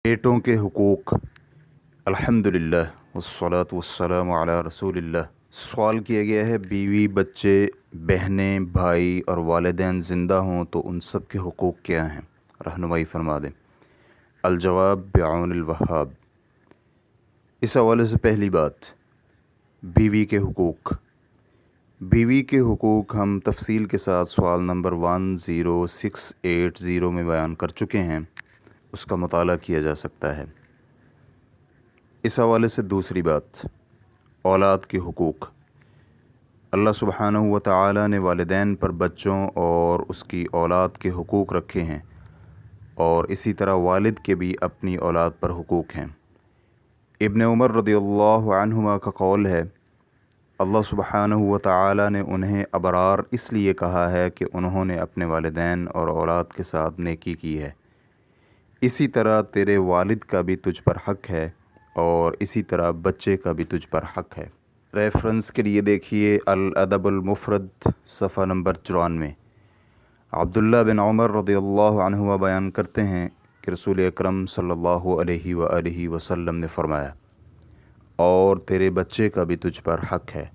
बेटों के हुकूक। अल्हम्दुलिल्लाह वस्सलातु वस्सलामु अला रसूलिल्लाह। सवाल किया गया है, बीवी, बच्चे, बहनें, भाई और वालिदैन ज़िंदा हों तो उन सब के हुकूक क्या हैं? रहनुमाई फरमा दें। अलजवाब बिआउनिल वहाब। इस हवाले से पहली बात, बीवी के हुकूक। बीवी के हुकूक हम तफसील के साथ सवाल नंबर 10680 में बयान कर चुके हैं, उसका मुताला किया जा सकता है। इस हवाले से दूसरी बात, औलाद के हुकूक। अल्लाह सुब्हानहू व तआला ने वालिदैन पर बच्चों और उसकी औलाद के हुकूक रखे हैं, और इसी तरह वालिद के भी अपनी औलाद पर हुकूक हैं। इब्न उमर रदियल्लाहु अन्हुमा का कौल है, अल्लाह सुब्हानहू व तआला ने उन्हें अबरार इसलिए कहा है कि उन्होंने अपने वालिदैन और औलाद के साथ नेकी की है। इसी तरह तेरे वालिद का भी तुझ पर हक़ है और इसी तरह बच्चे का भी तुझ पर हक़ है। रेफरेंस के लिए देखिए अल अदबुल मुफ़रद सफ़ा नंबर 94। अब्दुल्लाह बिन उमर रदियल्लाहु अन्हुमा बयान करते हैं कि रसूल अकरम सल्लल्लाहु अलैहि वसल्लम ने फ़रमाया, और तेरे बच्चे का भी तुझ पर हक़ है।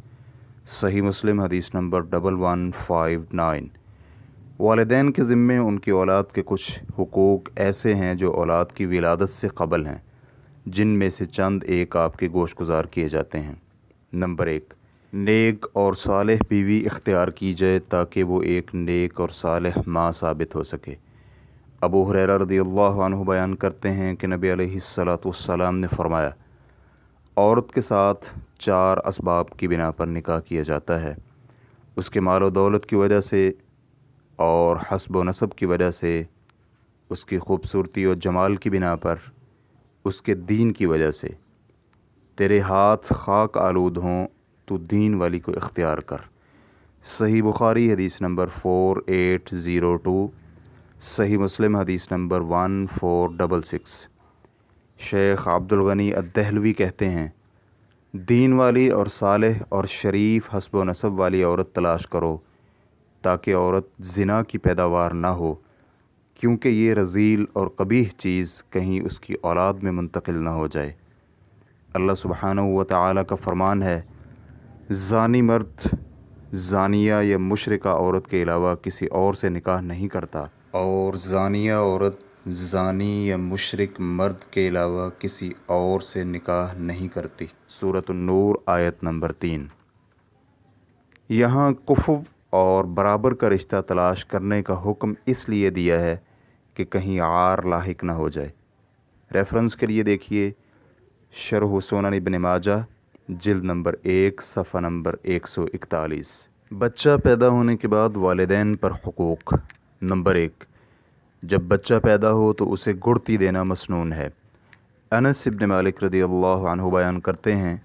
सही मुस्लिम हदीस नंबर 1159। वालिदैन के ज़िम्मे उनकी औलाद के कुछ हुकूक ऐसे हैं जो औलाद की विलादत से क़बल हैं, जिनमें से चंद एक आपके गोशगुजार किए जाते हैं। नंबर 1, नेक और सालेह बीवी इख्तियार की जाए ताकि वो एक नेक और सालेह माँ साबित हो सके। अबू हुरैरा रदियल्लाहु अन्हु बयान करते हैं कि नबी अलैहिस्सलातु वस्सलाम ने फ़रमाया, औरत के साथ 4 असबाब की बिना पर निकाह किया जाता है, उसके माल और दौलत की वजह से और हस्ब व नसब की वजह से, उसकी खूबसूरती और जमाल की बिना पर, उसके दीन की वजह से। तेरे हाथ खाक आलूद हों तो दीन वाली को इख्तियार कर। सही बुखारी हदीस नंबर 4802, सही मुस्लिम हदीस नंबर 1466। शेख अब्दुल गनी अद-दहलवी कहते हैं, दीन वाली और सालेह और शरीफ हस्ब व नसब वाली औरत तलाश करो ताकि औरत ज़िना की पैदावार ना हो, क्योंकि ये रज़ील और कबीह चीज़ कहीं उसकी औलाद में मुंतकिल ना हो जाए। अल्लाह सुब्हानहू व तआला का फरमान है, ज़ानी मर्द ज़ानिया या मुशरिका औरत के अलावा किसी और से निकाह नहीं करता, और ज़ानिया औरत ज़ानी या मुशरिक मर्द के अलावा किसी और से निकाह नहीं करती। सूरत अन-नूर आयत नंबर 3। यहाँ कुफ़ुव और बराबर का रिश्ता तलाश करने का हुक्म इसलिए दिया है कि कहीं आर लाहिक ना हो जाए। रेफरेंस के लिए देखिए शरह सुनन इब्न माजा जिल्द नंबर 1 सफ़ा नंबर 141। बच्चा पैदा होने के बाद वालिदैन पर हुकूक। नंबर 1, जब बच्चा पैदा हो तो उसे गुड़ती देना मसनून है। अनस इब्न मालिक रदियल्लाहु अन्हु बयान करते हैं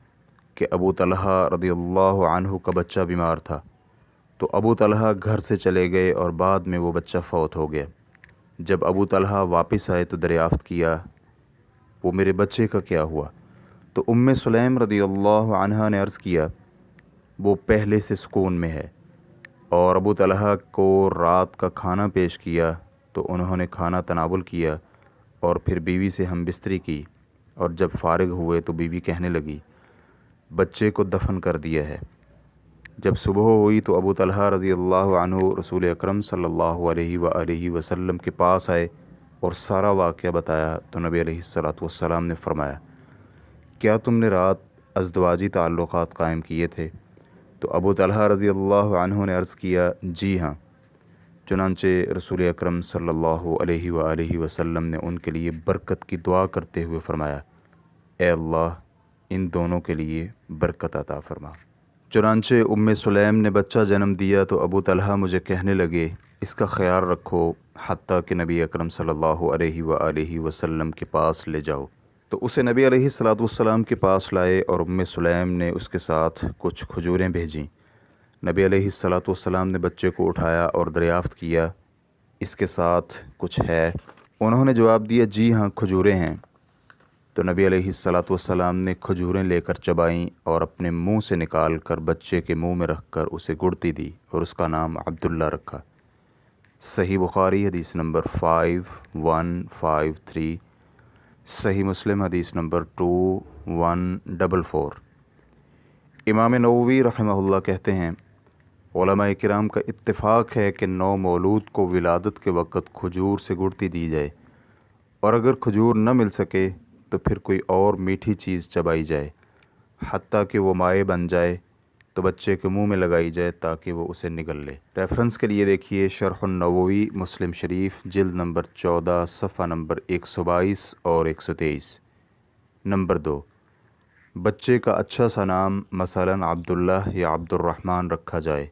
कि अबू तलहा रदियल्लाहु अन्हु का बच्चा बीमार था, तो अबू तलहा घर से चले गए और बाद में वो बच्चा फ़ौत हो गया। जब अबू तलहा वापस आए तो दरियाफ़्त किया, वो मेरे बच्चे का क्या हुआ? तो उम्मे सुलैम रदियल्लाहु अन्हा ने अर्ज़ किया, वो पहले से सुकून में है। और अबू तलहा को रात का खाना पेश किया तो उन्होंने खाना तनावुल किया और फिर बीवी से हम बिस्तरी की, और जब फ़ारिग हुए तो बीवी कहने लगी, बच्चे को दफन कर दिया है। जब सुबह हुई तो अबू तलहा रज़ियल्लाहु अन्हु रसूल अकरम सल्लल्लाहु अलैहि वसल्लम के पास आए और सारा वाक़या बताया, तो नबी अलैहिस्सलातु वस्सलाम ने फ़रमाया, क्या तुमने रात अज़दवाजी ताल्लुक़ात कायम किए थे? तो अबू तलहा रज़ियल्लाहु अन्हु ने अर्ज़ किया, जी हाँ। चुनांचे रसूल अकरम सल्लल्लाहु अलैहि वसल्लम ने उनके लिए बरकत की दुआ करते हुए फ़रमाया, ए अल्लाह, इन दोनों के लिए बरकत अता फ़रमा। चुनांचे उम्मे सुलैम ने बच्चा जन्म दिया तो अबू तलहा मुझे कहने लगे, इसका ख्याल रखो हत्ता कि नबी अकरम सल्लल्लाहु अलैहि वसल्लम के पास ले जाओ। तो उसे नबी अलैहिस्सलातु वस्सलाम के पास लाए और उम्मे सुलैम ने उसके साथ कुछ खजूरें भेजीं। नबी अलैहिस्सलातु वस्सलाम ने बच्चे को उठाया और दरियाफ़्त किया, इसके साथ कुछ है? उन्होंने जवाब दिया, जी हाँ, खजूरें हैं। तो नबी अलैहिस्सलातु वस्सलाम ने खजूरें लेकर चबाईं और अपने मुंह से निकाल कर बच्चे के मुंह में रखकर उसे गुड़ती दी और उसका नाम अब्दुल्ला रखा। सही बुखारी हदीस नंबर 5153, सही मुस्लिम हदीस नंबर 2144। इमाम नववी रहमहुल्लाह कहते हैं, उलमा किराम का इत्तिफ़ाक़ है कि नौ मौलूद को विलादत के वक़्त खजूर से गुड़ती दी जाए, और अगर खजूर न मिल सके तो फिर कोई और मीठी चीज़ चबाई जाए, हत्ता कि वो माए बन जाए तो बच्चे के मुंह में लगाई जाए ताकि वो उसे निगल ले। रेफरेंस के लिए देखिए शरह नववी मुस्लिम शरीफ जिल्द नंबर 14 सफ़ा नंबर 122 और 123। नंबर 2, बच्चे का अच्छा सा नाम मसलन अब्दुल्लाह या अब्दुर्रहमान रखा जाए।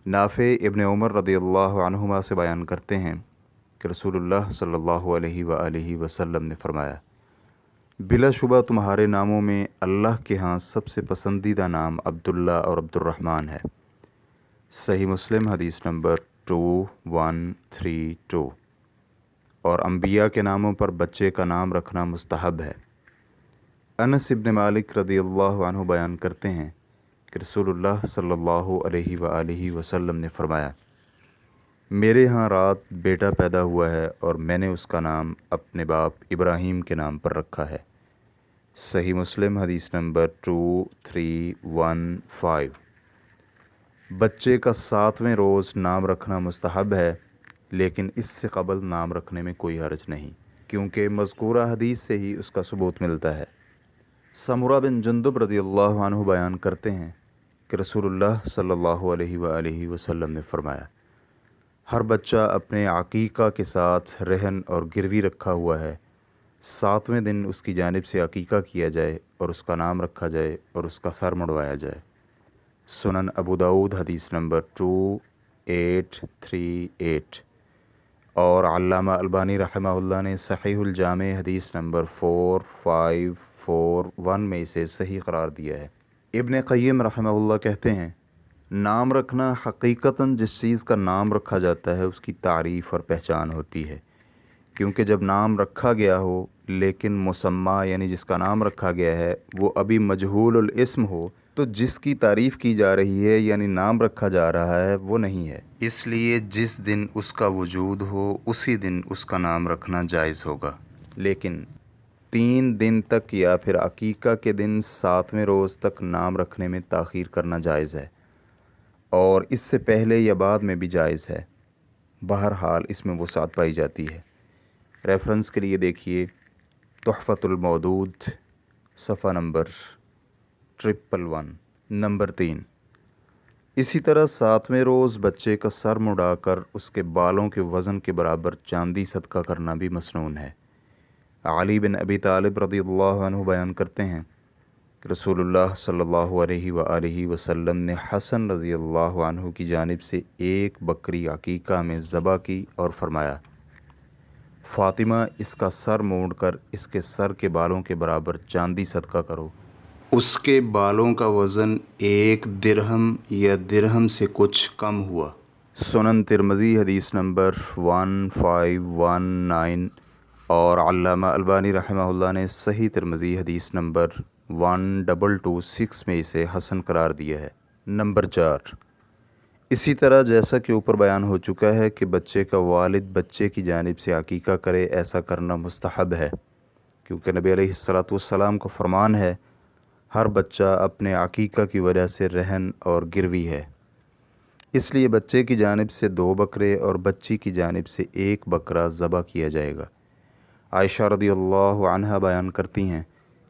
नाफ़े इब्न उमर रदियल्लाहु अन्हुमा से बयान करते हैं कि रसूलुल्लाह सल्लल्लाहु अलैहि वसल्लम ने फरमाया, बिलाशुबा तुम्हारे नामों में अल्लाह के यहाँ सबसे पसंदीदा नाम अब्दुल्ला और अब्दुर्रहमान है। सही मुस्लिम हदीस नंबर 2132। और अंबिया के नामों पर बच्चे का नाम रखना मुस्तहब है। अनस इब्न मालिक रदियल्लाहु अन्हु बयान करते हैं कि रसूलुल्लाह सल्लल्लाहु अलैहि वसल्लम ने फरमाया, मेरे यहाँ रात बेटा पैदा हुआ है और मैंने उसका नाम अपने बाप इब्राहीम के नाम पर रखा है। सही मुस्लिम हदीस नंबर 2315। बच्चे का 7वें रोज़ नाम रखना मुस्तहब है, लेकिन इससे क़बल नाम रखने में कोई हर्ज नहीं, क्योंकि मज़कूरा हदीस से ही उसका सबूत मिलता है। समुरा बिन जुंदुब रज़ियल्लाहु अन्हु बयान करते हैं कि रसूलुल्लाह सल्लल्लाहु अलैहि वसल्लम ने फरमाया, हर बच्चा अपने अकीका के साथ रहन और गिरवी रखा हुआ है। 7वें दिन उसकी जानिब से अकीका किया जाए और उसका नाम रखा जाए और उसका सर मुड़वाया जाए। सुनन अबू दाऊद हदीस नंबर 2838। और अल्लामा अलबानी रहमहुल्लाह ने सहीहुल जामे हदीस नंबर 4541 में इसे सही करार दिया है। इब्न क़य्यिम रहमहुल्लाह कहते हैं, नाम रखना हकीकतन जिस चीज़ का नाम रखा जाता है उसकी तारीफ़ और पहचान होती है, क्योंकि जब नाम रखा गया हो लेकिन मुसम्मा यानी जिसका नाम रखा गया है वो अभी मजहूलुल इस्म हो, तो जिसकी तारीफ़ की जा रही है यानी नाम रखा जा रहा है वो नहीं है। इसलिए जिस दिन उसका वजूद हो उसी दिन उसका नाम रखना जायज़ होगा, लेकिन 3 दिन तक या फिर अकीका के दिन 7वें रोज़ तक नाम रखने में ताख़ीर करना जायज़ है, और इससे पहले या बाद में भी जायज़ है। बहरहाल इसमें वसात पाई जाती है। रेफरेंस के लिए देखिए तुहफ़तुल मौदूद सफ़ा नंबर 111। नंबर 3, इसी तरह 7वें रोज़ बच्चे का सर मुड़ाकर उसके बालों के वज़न के बराबर चांदी सदका करना भी मसनून है। अली बिन अबी तालिब रज़ियल्लाहु अन्हु बयान करते हैं कि रसूलुल्लाह सल्लल्लाहु अलैहि वसल्लम ने हसन रज़ियल्लाहु अन्हु की जानिब से एक बकरी अकीका में ज़बा की और फरमाया, फ़ातिमा इसका सर मोड़कर इसके सर के बालों के बराबर चांदी सदका करो। उसके बालों का वज़न 1 दिरहम या दिरहम से कुछ कम हुआ। सुनन तिरमिज़ी हदीस नंबर 1519। और अल्लामा अलबानी रहमहुल्लाह ने सही तिरमिज़ी हदीस नंबर 1226 में इसे हसन करार दिया है। नंबर 4, इसी तरह जैसा कि ऊपर बयान हो चुका है कि बच्चे का वालिद बच्चे की जानिब से अकीका करे, ऐसा करना मुस्तहब है, क्योंकि नबी अलैहिस्सलातु वस्सलाम का फरमान है, हर बच्चा अपने अकीका की वजह से रहन और गिरवी है। इसलिए बच्चे की जानिब से 2 बकरे और बच्ची की जानिब से 1 बकरा ज़बह किया जाएगा। आयशा रदियल्लाहु अन्हा बयान करती हैं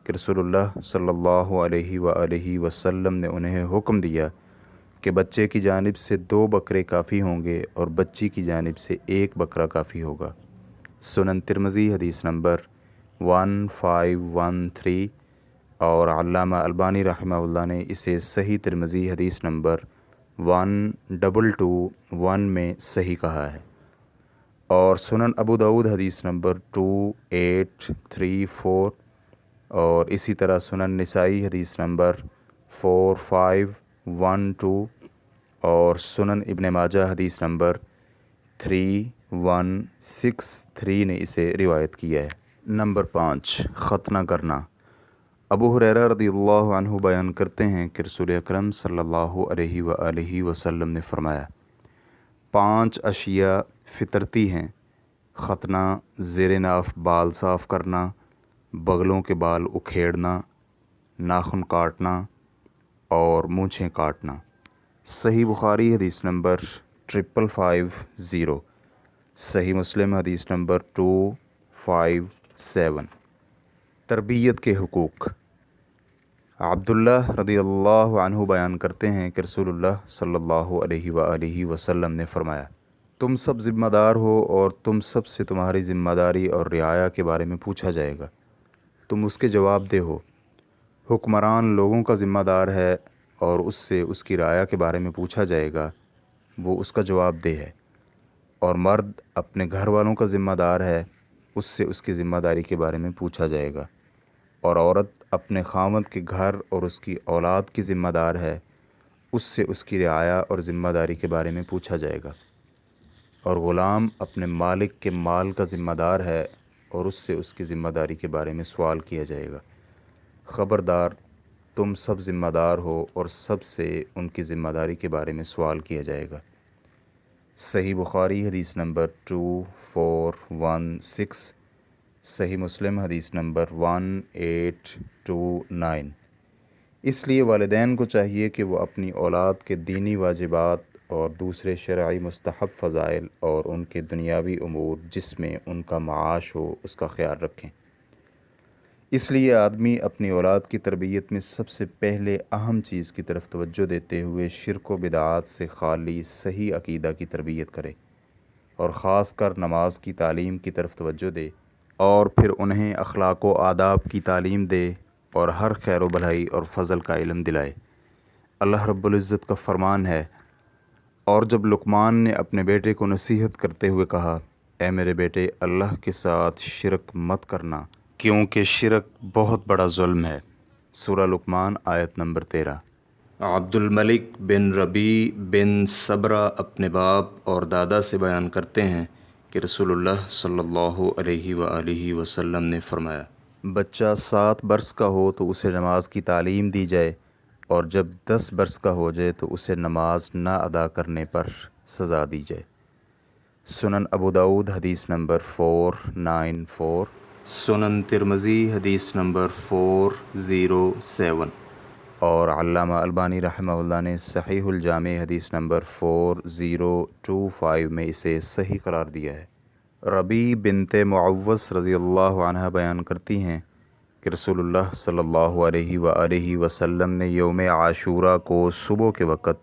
कि रसूलुल्लाह सल्लल्लाहु अलैहि वसल्लम ने उन्हें हुक्म दिया कि बच्चे की जानिब से 2 बकरे काफ़ी होंगे और बच्ची की जानिब से 1 बकरा काफ़ी होगा। सुनन तिरमिज़ी हदीस नंबर 1513। और अल्लामा अलबानी रहमहुल्लाह ने इसे सही तिरमिज़ी हदीस नंबर 1221 में सही कहा है। और सुनन अबू दाऊद हदीस नंबर 2834। और इसी तरह सुनन निसाई हदीस नंबर 4512। और सुनन इब्न माजा हदीस नंबर 3163 ने इसे रिवायत किया है। नंबर 5, ख़तना करना। अबू हुरैरा रज़ियल्लाहु अन्हु बयान करते हैं कि रसूल अकरम सल्लल्लाहु अलैहि वसल्लम ने फरमाया, 5 अशिया फ़ितरती हैं, ख़तना, ज़ेर नाफ़ बाल साफ़ करना, बगलों के बाल उखेड़ना, नाखून काटना और मूंछें काटना। सही बुखारी हदीस नंबर 5550, सही मुस्लिम हदीस नंबर 257। तरबियत के हुकूक। अब्दुल्ला रदियल्लाहु अन्हु बयान करते हैं कि रसूलुल्लाह सल्लल्लाहु अलैहि वसल्लम ने फरमाया, तुम सब ज़िम्मेदार हो और तुम सब से तुम्हारी ज़िम्मेदारी और रियाया के बारे में पूछा जाएगा। तुम उसके जवाबदेह हो। हुक्मरान लोगों का ज़िम्मेदार है और उससे उसकी राया के बारे में पूछा जाएगा, वो उसका जवाबदेह है। और मर्द अपने घर वालों का ज़िम्मेदार है, उससे उसकी ज़िम्मेदारी के बारे में पूछा जाएगा। और औरत अपने खामद के घर और उसकी औलाद की ज़िम्मेदार है, उससे उसकी रियाया और ज़िम्मेदारी के बारे में पूछा जाएगा। और ग़ुलाम अपने मालिक के माल का ज़िम्मेदार है और उससे उसकी ज़िम्मेदारी के बारे में सवाल किया जाएगा। ख़बरदार, तुम सब ज़िम्मेदार हो और सब से उनकी ज़िम्मेदारी के बारे में सवाल किया जाएगा। सही बुखारी हदीस नंबर 2416, सही मुस्लिम हदीस नंबर 1829। इसलिए वालिदैन को चाहिए कि वो अपनी औलाद के दीनी वाजिबात और दूसरे शरई मुस्तहब फ़ज़ाइल और उनके दुनियावी उमूर जिसमें उनका माश हो उसका ख्याल रखें। इसलिए आदमी अपनी औलाद की तरबियत में सबसे पहले अहम चीज़ की तरफ तवज्जो देते हुए शिरक व बिदआत से खाली सही अक़ीदा की तरबियत करे और ख़ास कर नमाज की तालीम की तरफ तवज्जो दे और फिर उन्हें अखलाक व आदाब की तालीम दे और हर खैर व भलाई और फ़ज़ल का इल्म दिलाए। अल्लाह रब्बुल इज़्ज़त का फ़रमान है, और जब लुक़मान ने अपने बेटे को नसीहत करते हुए कहा, ए मेरे बेटे, अल्लाह के साथ शिरक मत करना, क्योंकि शिरक बहुत बड़ा ज़ुल्म है। सूरा लुक़मान आयत नंबर 13। अब्दुल मलिक बिन रबी बिन सबरा अपने बाप और दादा से बयान करते हैं कि रसूलुल्लाह सल्लल्लाहु अलैहि वसल्लम ने फरमाया, बच्चा 7 बरस का हो तो उसे नमाज की तालीम दी जाए, और जब 10 बरस का हो जाए तो उसे नमाज ना अदा करने पर सज़ा दी जाए। सुनन अबू दाऊद हदीस नंबर 494, सुनन तिरमिज़ी हदीस नंबर 407 और अल्लामा अलबानी रहमहुल्लाह ने सहीहुल जामे हदीस नंबर 4025 में इसे सही करार दिया है। रबी बिनते मुअव्वस रज़ियल्लाहु अन्हा बयान करती हैं कि रसूलुल्लाह सल्लल्लाहु अलैहि वसल्लम ने यौम आशूरा को सुबह के वक़्त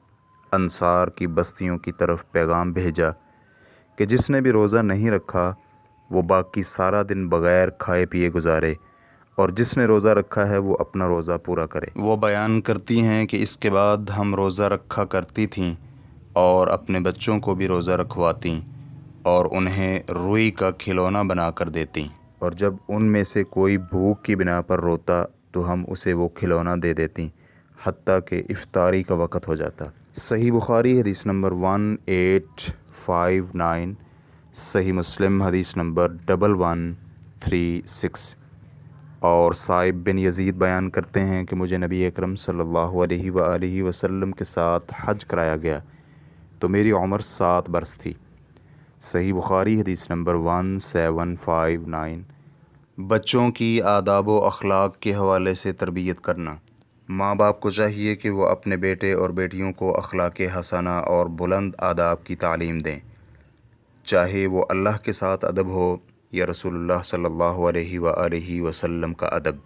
अंसार की बस्तियों की तरफ पैगाम भेजा कि जिसने भी रोज़ा नहीं रखा वो बाकी सारा दिन बग़ैर खाए पिए गुजारे, और जिसने रोज़ा रखा है वो अपना रोज़ा पूरा करे। वो बयान करती हैं कि इसके बाद हम रोज़ा रखा करती थीं और अपने बच्चों को भी रोज़ा रखवातीं और उन्हें रुई का खिलौना बना कर देतीं, और जब उनमें से कोई भूख की बिना पर रोता तो हम उसे वो खिलौना दे देतीं हत्ता कि इफ्तारी का वक़्त हो जाता। सही बुखारी हदीस नंबर 1859, सही मुस्लिम हदीस नंबर 1136। और साइब बिन यज़ीद बयान करते हैं कि मुझे नबी अकरम सल्लल्लाहु अलैहि वसल्लम के साथ हज कराया गया तो मेरी उम्र 7 बरस थी। सही बुखारी हदीस नंबर 1759। बच्चों की आदाब व अखलाक के हवाले से तरबियत करना। माँ बाप को चाहिए कि वो अपने बेटे और बेटियों को अखलाक हसना और बुलंद आदाब की तालीम दें, चाहे वो अल्लाह के साथ अदब हो या रसूलुल्लाह सल्लल्लाहु अलैहि वसल्लम का अदब,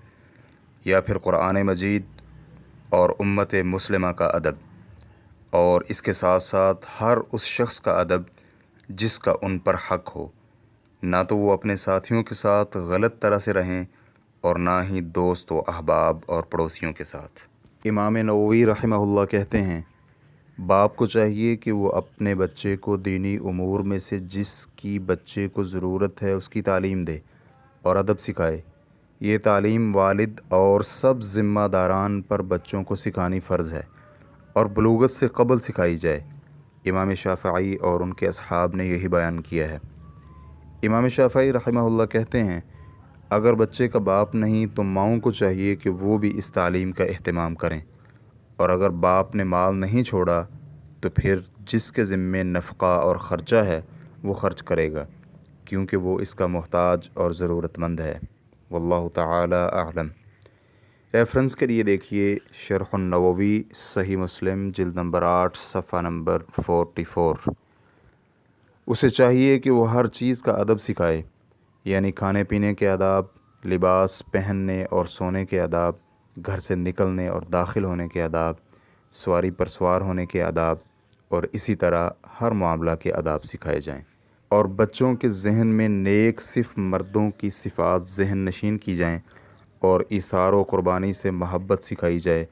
या फिर कुरान मजीद और उम्मत मुस्लिमा का अदब, और इसके साथ साथ हर उस शख्स का अदब जिसका उन पर हक़ हो। ना तो वो अपने साथियों के साथ गलत तरह से रहें और ना ही दोस्त व अहबाब और पड़ोसियों के साथ। इमाम नववी रहमहुल्लाह कहते हैं, बाप को चाहिए कि वो अपने बच्चे को दीनी उमूर में से जिसकी बच्चे को ज़रूरत है उसकी तालीम दे और अदब सिखाए। ये तालीम वालिद और सब ज़िम्मेदारान पर बच्चों को सिखानी फ़र्ज़ है और बलूगत से क़बल सिखाई जाए। इमाम शाफ़िई और उनके असहाब ने यही बयान किया है। इमाम शाफ़िई रहमहुल्लाह कहते हैं, अगर बच्चे का बाप नहीं तो माओं को चाहिए कि वो भी इस तालीम का एहतमाम करें, और अगर बाप ने माल नहीं छोड़ा तो फिर जिसके ज़िम्मे नफ़क़ा और ख़र्चा है वो ख़र्च करेगा, क्योंकि वो इसका मोहताज और ज़रूरतमंद है। واللہ تعالی اعلم۔ ریفرنس کے لیے دیکھیے شرح النووی صحیح مسلم جلد نمبر 8 صفحہ نمبر 44۔ اسے چاہیے کہ وہ ہر چیز کا ادب سکھائے، یعنی کھانے پینے کے آداب، لباس پہننے اور سونے کے آداب، گھر سے نکلنے اور داخل ہونے کے آداب، سواری پر سوار ہونے کے آداب، اور اسی طرح ہر معاملہ کے آداب سکھائے جائیں، اور بچوں کے ذہن میں نیک صرف مردوں کی صفات ذہن نشین کی جائیں، اور ایثار و قربانی سے محبت سکھائی جائے،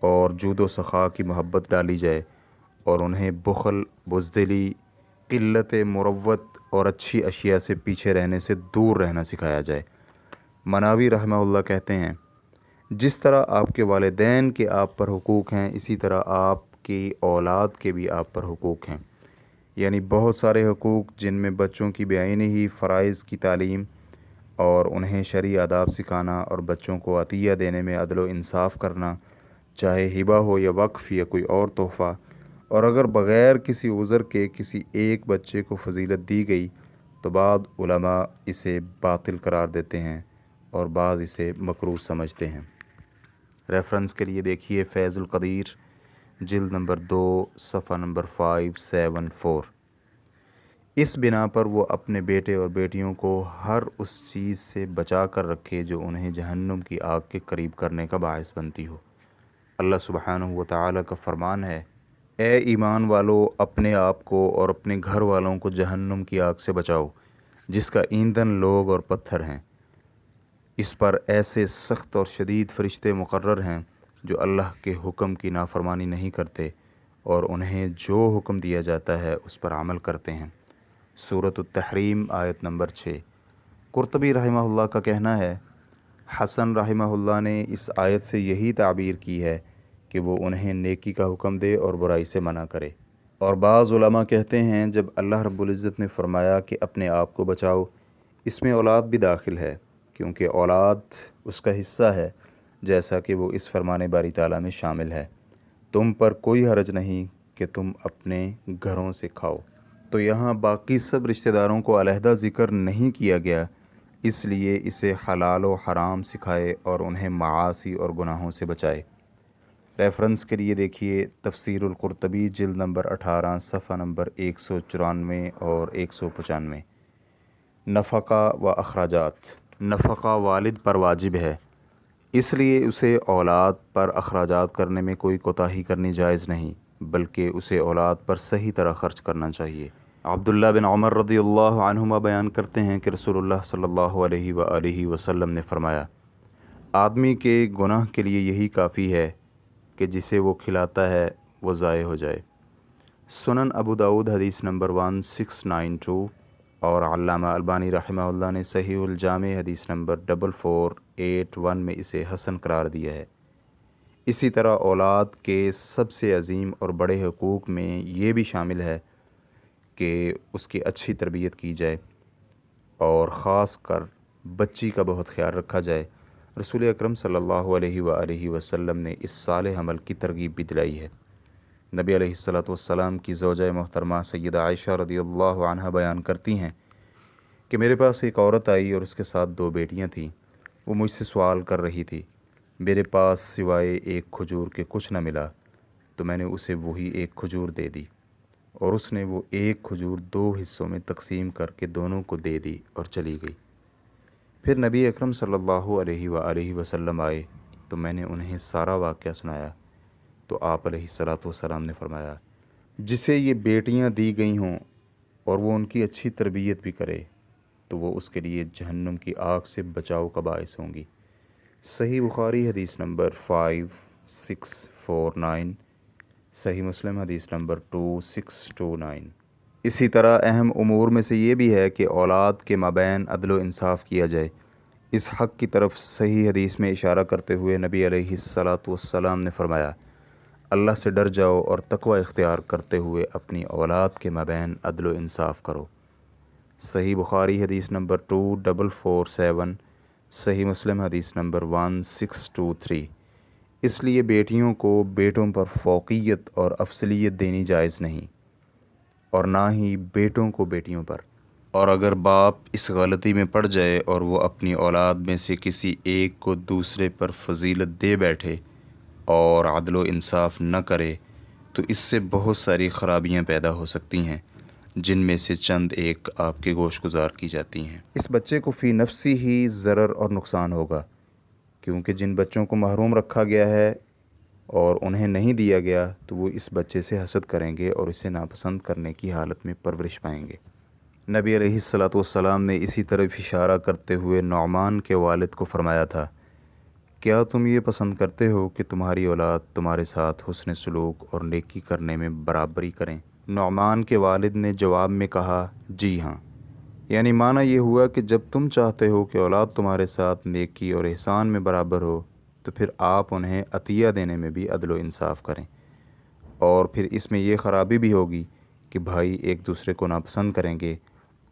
اور جود و سخا کی محبت ڈالی جائے، اور انہیں بخل، بزدلی، قلت مروت اور اچھی اشیاء سے پیچھے رہنے سے دور رہنا سکھایا جائے۔ مناوی رحمہ اللہ کہتے ہیں، جس طرح آپ کے والدین کے آپ پر حقوق ہیں، اسی طرح آپ کی اولاد کے بھی آپ پر حقوق ہیں، یعنی بہت سارے حقوق جن میں بچوں کی بعینی ہی فرائض کی تعلیم اور انہیں شرعی آداب سکھانا، اور بچوں کو عطیہ دینے میں عدل و انصاف کرنا، چاہے ہبہ ہو یا وقف یا کوئی اور تحفہ، اور اگر بغیر کسی عذر کے کسی ایک بچے کو فضیلت دی گئی تو بعض علماء اسے باطل قرار دیتے ہیں اور بعض اسے مکروہ سمجھتے ہیں۔ ریفرنس کے لیے دیکھیے فیض القدیر جلد نمبر 2 صفحہ نمبر 574۔ اس بنا پر وہ اپنے بیٹے اور بیٹیوں کو ہر اس چیز سے بچا کر رکھے جو انہیں جہنم کی آگ کے قریب کرنے کا باعث بنتی ہو۔ اللہ سبحانہ و تعالیٰ کا فرمان ہے، اے ایمان والو، اپنے آپ کو اور اپنے گھر والوں کو جہنم کی آگ سے بچاؤ جس کا ایندھن لوگ اور پتھر ہیں۔ اس پر ایسے سخت اور شدید فرشتے مقرر ہیں جو اللہ کے حکم کی نافرمانی نہیں کرتے اور انہیں جو حکم دیا جاتا ہے اس پر عمل کرتے ہیں۔ سورۃ التحریم آیت نمبر 6۔ قرطبی رحمہ اللہ کا کہنا ہے، حسن رحمہ اللہ نے اس آیت سے یہی تعبیر کی ہے کہ وہ انہیں نیکی کا حکم دے اور برائی سے منع کرے۔ اور بعض علماء کہتے ہیں جب اللہ رب العزت نے فرمایا کہ اپنے آپ کو بچاؤ، اس میں اولاد بھی داخل ہے، کیونکہ اولاد اس کا حصہ ہے، جیسا کہ وہ اس فرمان باری تعالیٰ میں شامل ہے، تم پر کوئی حرج نہیں کہ تم اپنے گھروں سے کھاؤ۔ تو یہاں باقی سب رشتہ داروں کو علیحدہ ذکر نہیں کیا گیا، اس لیے اسے حلال و حرام سکھائے اور انہیں معاصی اور گناہوں سے بچائے۔ ریفرنس کے لیے دیکھیے تفسیر القرطبی جلد نمبر 18 صفحہ نمبر 194 اور 195۔ نفقہ و اخراجات۔ نفقہ والد پر واجب ہے، اس لیے اسے اولاد پر اخراجات کرنے میں کوئی کوتاہی کرنی جائز نہیں، بلکہ اسے اولاد پر صحیح طرح خرچ کرنا چاہیے۔ عبداللہ بن عمر رضی اللہ عنہما بیان کرتے ہیں کہ رسول اللہ صلی اللہ علیہ وآلہ وسلم نے فرمایا، آدمی کے گناہ کے لیے یہی کافی ہے کہ جسے وہ کھلاتا ہے وہ ضائع ہو جائے۔ سنن ابو داؤد حدیث نمبر 1692، اور علامہ البانی رحمہ اللہ نے صحیح الجامع حدیث نمبر 4481 میں اسے حسن قرار دیا ہے۔ اسی طرح اولاد کے سب سے عظیم اور بڑے حقوق میں یہ بھی شامل ہے کہ اس کی اچھی تربیت کی جائے اور خاص کر بچی کا بہت خیال رکھا جائے۔ رسول اکرم صلی اللہ علیہ وآلہ وسلم نے اس صالح عمل کی ترغیب بھی دلائی ہے۔ نبی علیہ السلام کی زوجہ محترمہ سیدہ عائشہ رضی اللہ عنہا بیان کرتی ہیں کہ میرے پاس ایک عورت آئی اور اس کے ساتھ 2 بیٹیاں تھیں۔ وہ مجھ سے سوال کر رہی تھی، میرے پاس سوائے ایک کھجور کے کچھ نہ ملا، تو میں نے اسے وہی ایک کھجور دے دی، اور اس نے وہ ایک کھجور 2 حصوں میں تقسیم کر کے دونوں کو دے دی اور چلی گئی۔ پھر نبی اکرم صلی اللہ علیہ وآلہ وسلم آئے تو میں نے انہیں سارا واقعہ سنایا، تو آپ علیہ السلام نے فرمایا، جسے یہ بیٹیاں دی گئی ہوں اور وہ ان کی اچھی تربیت بھی کرے تو وہ اس کے لیے جہنم کی آگ سے بچاؤ کا باعث ہوں گی۔ صحیح بخاری حدیث نمبر 5649، صحیح مسلم حدیث نمبر 2629۔ اسی طرح اہم امور میں سے یہ بھی ہے کہ اولاد کے مابین عدل و انصاف کیا جائے۔ اس حق کی طرف صحیح حدیث میں اشارہ کرتے ہوئے نبی علیہ السلام نے فرمایا، اللہ سے ڈر جاؤ اور تقوی اختیار کرتے ہوئے اپنی اولاد کے مابین عدل و انصاف کرو۔ صحیح بخاری حدیث نمبر 2447، صحیح مسلم حدیث نمبر 1623۔ اس لیے بیٹیوں کو بیٹوں پر فوقیت اور افضلیت دینی جائز نہیں، اور نہ ہی بیٹوں کو بیٹیوں پر۔ اور اگر باپ اس غلطی میں پڑ جائے اور وہ اپنی اولاد میں سے کسی ایک کو دوسرے پر فضیلت دے بیٹھے اور عدل و انصاف نہ کرے تو اس سے بہت ساری خرابیاں پیدا ہو سکتی ہیں، جن میں سے چند ایک آپ کے گوش گزار کی جاتی ہیں۔ اس بچے کو فی نفسی ہی ضرر اور نقصان ہوگا، کیونکہ جن بچوں کو محروم رکھا گیا ہے اور انہیں نہیں دیا گیا تو وہ اس بچے سے حسد کریں گے اور اسے ناپسند کرنے کی حالت میں پرورش پائیں گے۔ نبی علیہ الصلاۃ والسلام نے اسی طرف اشارہ کرتے ہوئے نعمان کے والد کو فرمایا تھا، کیا تم یہ پسند کرتے ہو کہ تمہاری اولاد تمہارے ساتھ حسن سلوک اور نیکی کرنے میں برابری کریں؟ نعمان کے والد نے جواب میں کہا، جی ہاں، یعنی معنی یہ ہوا کہ جب تم چاہتے ہو کہ اولاد تمہارے ساتھ نیکی اور احسان میں برابر ہو تو پھر آپ انہیں عطیہ دینے میں بھی عدل و انصاف کریں، اور پھر اس میں یہ خرابی بھی ہوگی کہ بھائی ایک دوسرے کو ناپسند کریں گے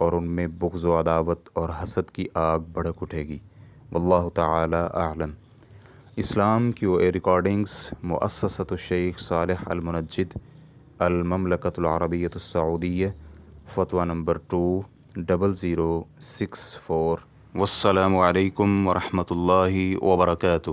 اور ان میں بغض و عداوت اور حسد کی آگ بھڑک اٹھے گی۔ واللہ تعالی اعلم۔ اسلام کیو اے ریکارڈنگز، مؤسسۃ الشیخ صالح المنجد، المملکۃ العربیۃ السعودیہ، فتویٰ نمبر 2064۔ والسلام علیکم ورحمۃ اللہ وبرکاتہ۔